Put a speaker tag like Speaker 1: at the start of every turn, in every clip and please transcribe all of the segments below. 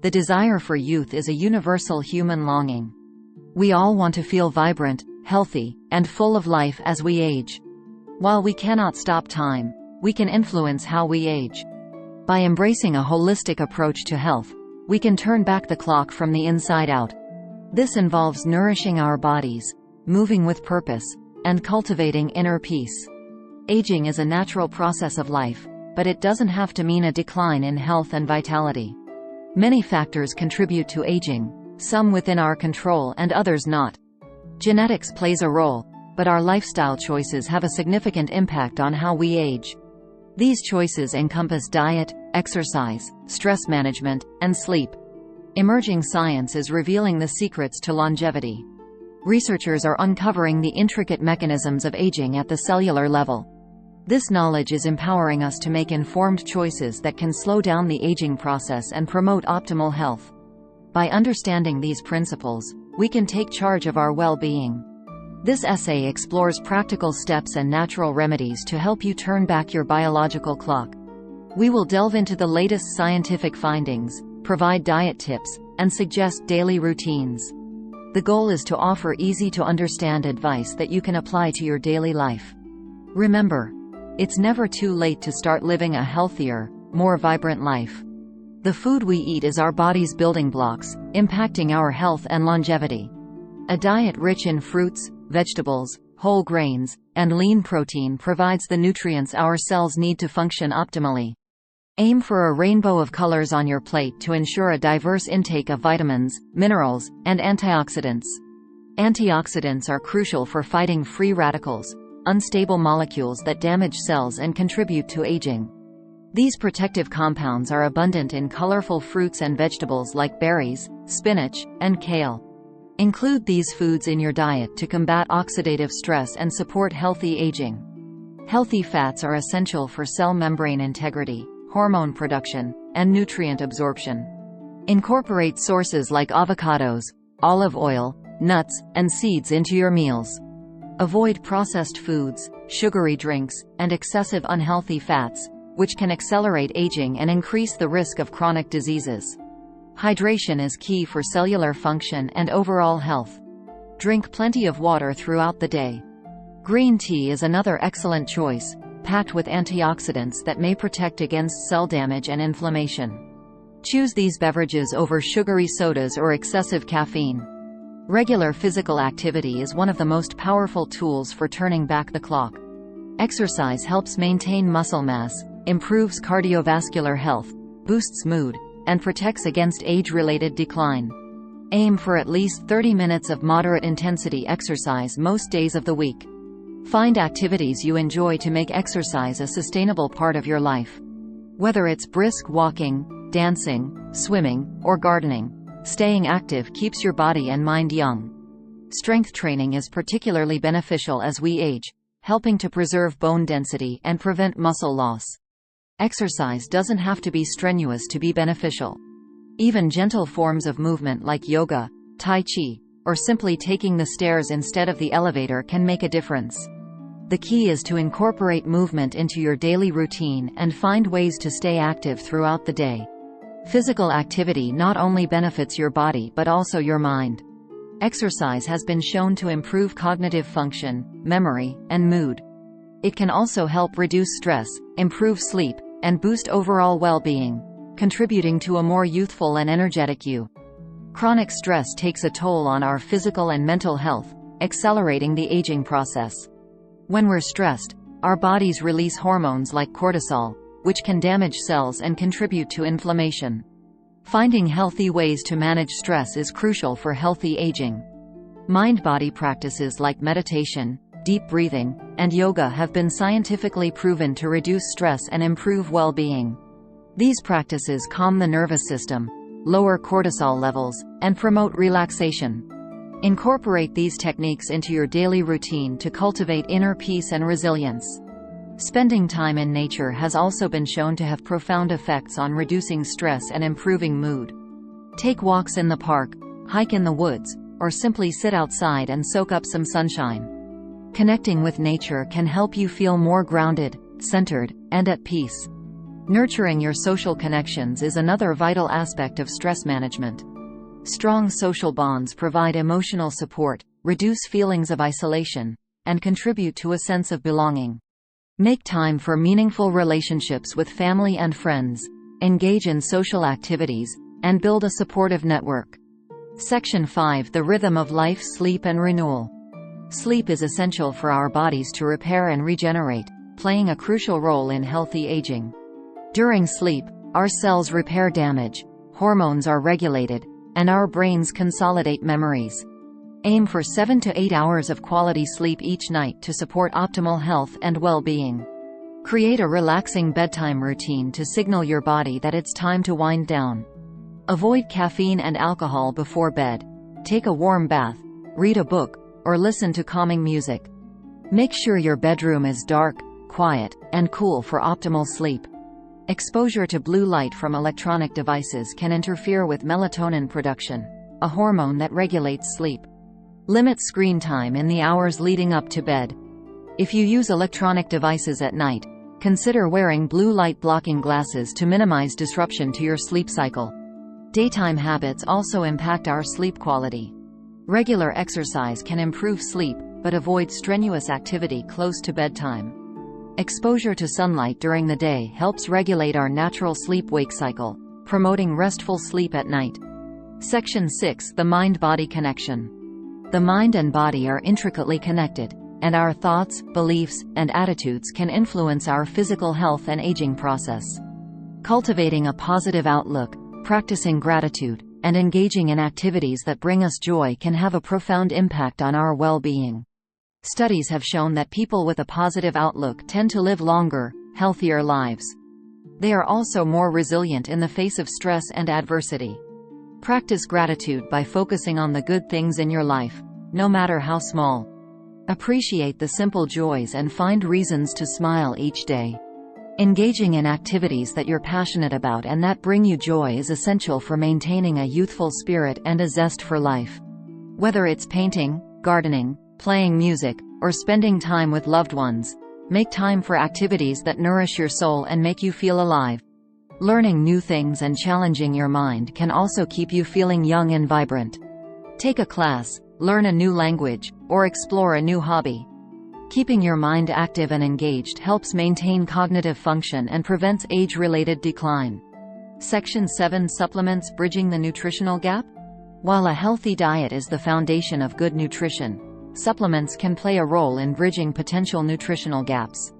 Speaker 1: The desire for youth is a universal human longing. We all want to feel vibrant, healthy, and full of life as we age. While we cannot stop time, we can influence how we age. By embracing a holistic approach to health, we can turn back the clock from the inside out. This involves nourishing our bodies, moving with purpose, and cultivating inner peace. Aging is a natural process of life, but it doesn't have to mean a decline in health and vitality. Many factors contribute to aging, some within our control and others not. Genetics plays a role, but our lifestyle choices have a significant impact on how we age. These choices encompass diet, exercise, stress management, and sleep. Emerging science is revealing the secrets to longevity. Researchers are uncovering the intricate mechanisms of aging at the cellular level. This knowledge is empowering us to make informed choices that can slow down the aging process and promote optimal health. By understanding these principles, we can take charge of our well-being. This essay explores practical steps and natural remedies to help you turn back your biological clock. We will delve into the latest scientific findings, provide diet tips, and suggest daily routines. The goal is to offer easy-to-understand advice that you can apply to your daily life. Remember, it's never too late to start living a healthier, more vibrant life. The food we eat is our body's building blocks, impacting our health and longevity. A diet rich in fruits, vegetables, whole grains, and lean protein provides the nutrients our cells need to function optimally. Aim for a rainbow of colors on your plate to ensure a diverse intake of vitamins, minerals, and antioxidants. Antioxidants are crucial for fighting free radicals, unstable molecules that damage cells and contribute to aging. These protective compounds are abundant in colorful fruits and vegetables like berries, spinach, and kale. Include these foods in your diet to combat oxidative stress and support healthy aging. Healthy fats are essential for cell membrane integrity, hormone production, and nutrient absorption. Incorporate sources like avocados, olive oil, nuts, and seeds into your meals. Avoid processed foods, sugary drinks, and excessive unhealthy fats, which can accelerate aging and increase the risk of chronic diseases. Hydration is key for cellular function and overall health. Drink plenty of water throughout the day. Green tea is another excellent choice, packed with antioxidants that may protect against cell damage and inflammation. Choose these beverages over sugary sodas or excessive caffeine. Regular physical activity is one of the most powerful tools for turning back the clock. Exercise helps maintain muscle mass, improves cardiovascular health, boosts mood, and protects against age-related decline. Aim for at least 30 minutes of moderate-intensity exercise most days of the week. Find activities you enjoy to make exercise a sustainable part of your life. Whether it's brisk walking, dancing, swimming, or gardening, staying active keeps your body and mind young. Strength training is particularly beneficial as we age, helping to preserve bone density and prevent muscle loss. Exercise doesn't have to be strenuous to be beneficial. Even gentle forms of movement like yoga, tai chi, or simply taking the stairs instead of the elevator can make a difference. The key is to incorporate movement into your daily routine and find ways to stay active throughout the day. Physical activity not only benefits your body but also your mind. Exercise has been shown to improve cognitive function, memory, and mood. It can also help reduce stress, improve sleep, and boost overall well-being, contributing to a more youthful and energetic you. Chronic stress takes a toll on our physical and mental health, accelerating the aging process. When we're stressed, our bodies release hormones like cortisol, which can damage cells and contribute to inflammation. Finding healthy ways to manage stress is crucial for healthy aging. Mind-body practices like meditation, deep breathing, and yoga have been scientifically proven to reduce stress and improve well-being. These practices calm the nervous system, lower cortisol levels, and promote relaxation. Incorporate these techniques into your daily routine to cultivate inner peace and resilience. Spending time in nature has also been shown to have profound effects on reducing stress and improving mood. Take walks in the park, hike in the woods, or simply sit outside and soak up some sunshine. Connecting with nature can help you feel more grounded, centered, and at peace. Nurturing your social connections is another vital aspect of stress management. Strong social bonds provide emotional support, reduce feelings of isolation, and contribute to a sense of belonging. Make time for meaningful relationships with family and friends, engage in social activities, and build a supportive network. Section 5: The rhythm of life, sleep and renewal. Sleep is essential for our bodies to repair and regenerate, playing a crucial role in healthy aging. During sleep, our cells repair damage, hormones are regulated, and our brains consolidate memories. Aim for 7 to 8 hours of quality sleep each night to support optimal health and well-being. Create a relaxing bedtime routine to signal your body that it's time to wind down. Avoid caffeine and alcohol before bed. Take a warm bath, read a book, or listen to calming music. Make sure your bedroom is dark, quiet, and cool for optimal sleep. Exposure to blue light from electronic devices can interfere with melatonin production, a hormone that regulates sleep. Limit screen time in the hours leading up to bed. If you use electronic devices at night, consider wearing blue light blocking glasses to minimize disruption to your sleep cycle. Daytime habits also impact our sleep quality. Regular exercise can improve sleep, but avoid strenuous activity close to bedtime. Exposure to sunlight during the day helps regulate our natural sleep-wake cycle, promoting restful sleep at night. Section 6: The mind-body connection. The mind and body are intricately connected, and our thoughts, beliefs, and attitudes can influence our physical health and aging process. Cultivating a positive outlook, practicing gratitude, and engaging in activities that bring us joy can have a profound impact on our well-being. Studies have shown that people with a positive outlook tend to live longer, healthier lives. They are also more resilient in the face of stress and adversity. Practice gratitude by focusing on the good things in your life, no matter how small. Appreciate the simple joys and find reasons to smile each day. Engaging in activities that you're passionate about and that bring you joy is essential for maintaining a youthful spirit and a zest for life. Whether it's painting, gardening, playing music, or spending time with loved ones, make time for activities that nourish your soul and make you feel alive. Learning new things and challenging your mind can also keep you feeling young and vibrant. Take a class, learn a new language, or explore a new hobby. Keeping your mind active and engaged helps maintain cognitive function and prevents age-related decline. Section 7: Supplements, bridging the nutritional gap. While a healthy diet is the foundation of good nutrition, supplements can play a role in bridging potential nutritional gaps.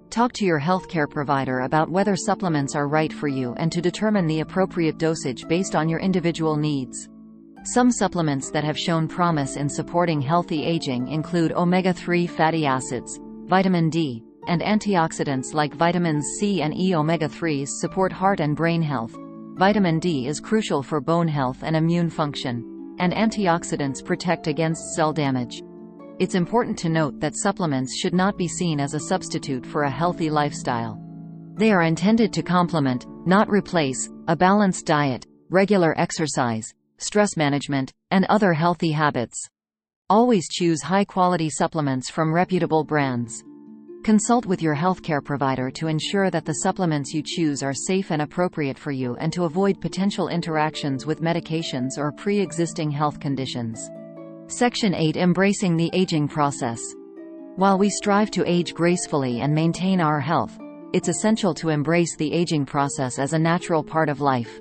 Speaker 1: Talk to your healthcare provider about whether supplements are right for you and to determine the appropriate dosage based on your individual needs. Some supplements that have shown promise in supporting healthy aging include omega-3 fatty acids, vitamin D, and antioxidants like vitamins C and E. Omega-3s support heart and brain health. Vitamin D is crucial for bone health and immune function, and antioxidants protect against cell damage. It's important to note that supplements should not be seen as a substitute for a healthy lifestyle. They are intended to complement, not replace, a balanced diet, regular exercise, stress management, and other healthy habits. Always choose high-quality supplements from reputable brands. Consult with your healthcare provider to ensure that the supplements you choose are safe and appropriate for you and to avoid potential interactions with medications or pre-existing health conditions. Section 8: Embracing the aging process. While we strive to age gracefully and maintain our health, it's essential to embrace the aging process as a natural part of life.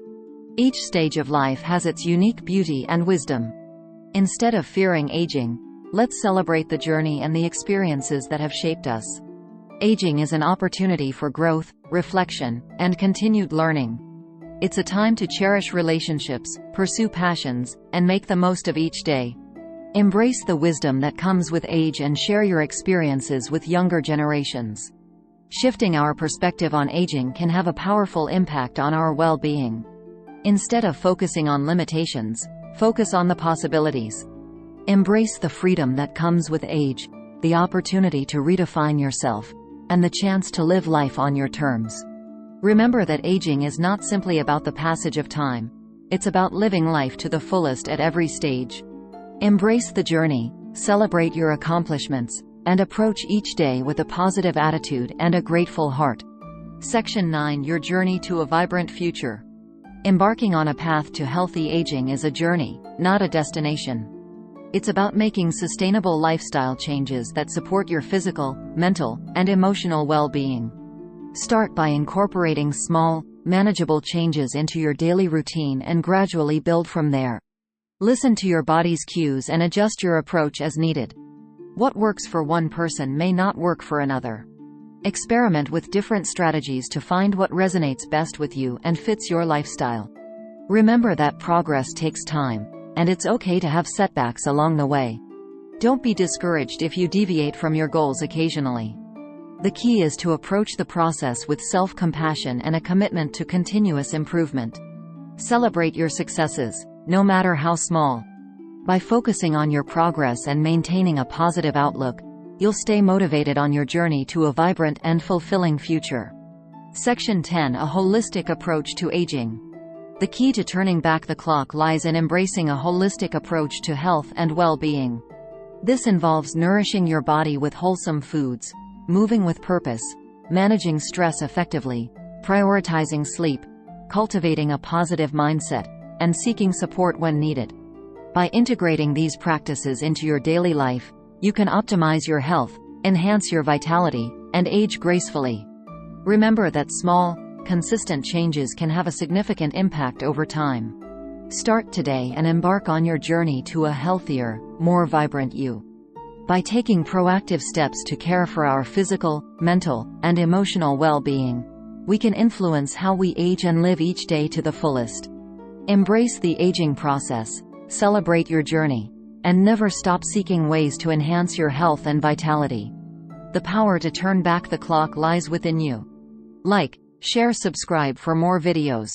Speaker 1: Each stage of life has its unique beauty and wisdom. Instead of fearing aging, let's celebrate the journey and the experiences that have shaped us. Aging is an opportunity for growth, reflection, and continued learning. It's a time to cherish relationships, pursue passions, and make the most of each day. Embrace the wisdom that comes with age and share your experiences with younger generations. Shifting our perspective on aging can have a powerful impact on our well-being. Instead of focusing on limitations, focus on the possibilities. Embrace the freedom that comes with age, the opportunity to redefine yourself, and the chance to live life on your terms. Remember that aging is not simply about the passage of time. It's about living life to the fullest at every stage. Embrace the journey, celebrate your accomplishments, and approach each day with a positive attitude and a grateful heart. Section 9: Your journey to a vibrant future. Embarking on a path to healthy aging is a journey, not a destination. It's about making sustainable lifestyle changes that support your physical, mental, and emotional well-being. Start by incorporating small, manageable changes into your daily routine and gradually build from there. Listen to your body's cues and adjust your approach as needed. What works for one person may not work for another. Experiment with different strategies to find what resonates best with you and fits your lifestyle. Remember that progress takes time, and it's okay to have setbacks along the way. Don't be discouraged if you deviate from your goals occasionally. The key is to approach the process with self-compassion and a commitment to continuous improvement. Celebrate your successes, no matter how small. By focusing on your progress and maintaining a positive outlook, you'll stay motivated on your journey to a vibrant and fulfilling future. Section 10: A holistic approach to aging. The key to turning back the clock lies in embracing a holistic approach to health and well-being. This involves nourishing your body with wholesome foods, moving with purpose, managing stress effectively, prioritizing sleep, cultivating a positive mindset, and seeking support when needed. By integrating these practices into your daily life, you can optimize your health, enhance your vitality, and age gracefully. Remember that small, consistent changes can have a significant impact over time. Start today and embark on your journey to a healthier, more vibrant you. By taking proactive steps to care for our physical, mental, and emotional well-being, we can influence how we age and live each day to the fullest. Embrace the aging process, celebrate your journey, and never stop seeking ways to enhance your health and vitality. The power to turn back the clock lies within you. Like, share, subscribe for more videos.